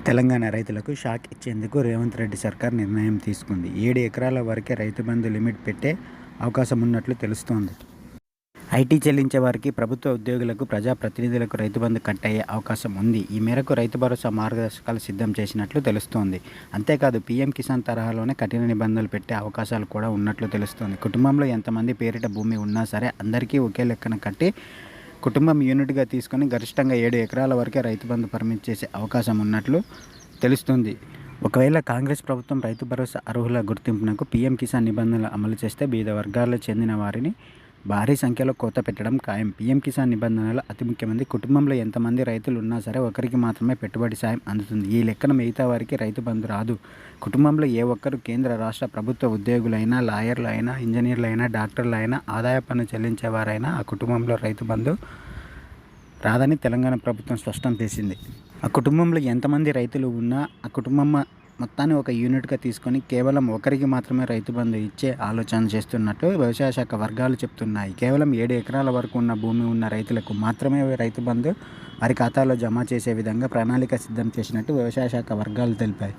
తెలంగాణ రైతులకు షాక్ ఇచ్చేందుకు రేవంత్ రెడ్డి సర్కార్ నిర్ణయం తీసుకుంది. 7 ఎకరాల వరకే రైతు బంధు లిమిట్ పెట్టే అవకాశం ఉన్నట్లు తెలుస్తోంది. ఐటీ చెల్లించే వారికి, ప్రభుత్వ ఉద్యోగులకు, ప్రజాప్రతినిధులకు రైతు బంధు కట్ అయ్యే అవకాశం ఉంది. ఈ మేరకు రైతు భరోసా మార్గదర్శకాలు సిద్ధం చేసినట్లు తెలుస్తోంది. అంతేకాదు పీఎం కిసాన్ తరహాలోనే కఠిన నిబంధనలు పెట్టే అవకాశాలు కూడా ఉన్నట్లు తెలుస్తోంది. కుటుంబంలో ఎంతమంది పేరిట భూమి ఉన్నా సరే అందరికీ ఒకే లెక్కన కట్టి కుటుంబం యూనిట్గా తీసుకొని గరిష్టంగా 7 ఎకరాల వరకే రైతు బంధు పర్మిట్ చేసే అవకాశం ఉన్నట్లు తెలుస్తుంది. ఒకవేళ కాంగ్రెస్ ప్రభుత్వం రైతు భరోసా అర్హుల గుర్తింపునకు పీఎం కిసాన్ నిబంధనలు అమలు చేస్తే బీద వర్గాలకు చెందిన వారిని భారీ సంఖ్యలో కోత పెట్టడం ఖాయం. పీఎం కిసాన్ నిబంధనలు అతి ముఖ్యమైనది. కుటుంబంలో ఎంతమంది రైతులు ఉన్నా సరే ఒకరికి మాత్రమే పెట్టుబడి సాయం అందుతుంది. ఈ లెక్కన మిగతా వారికి రైతు బంధు రాదు. కుటుంబంలో ఏ ఒక్కరు కేంద్ర రాష్ట్ర ప్రభుత్వ ఉద్యోగులైనా, లాయర్లు అయినా, ఇంజనీర్లు అయినా, డాక్టర్లు అయినా, ఆదాయ పన్ను చెల్లించేవారైనా ఆ కుటుంబంలో రైతు బంధు రాదని తెలంగాణ ప్రభుత్వం స్పష్టం చేసింది. ఆ కుటుంబంలో ఎంతమంది రైతులు ఉన్నా ఆ కుటుంబం మొత్తాన్ని ఒక యూనిట్గా తీసుకొని కేవలం ఒకరికి మాత్రమే రైతు బంధు ఇచ్చే ఆలోచన చేస్తున్నట్టు వ్యవసాయ శాఖ వర్గాలు చెప్తున్నాయి. కేవలం 7 ఎకరాల వరకు ఉన్న భూమి ఉన్న రైతులకు మాత్రమే రైతు బంధు వారి ఖాతాలో జమ చేసే విధంగా ప్రణాళిక సిద్ధం చేసినట్టు వ్యవసాయ శాఖ వర్గాలు తెలిపాయి.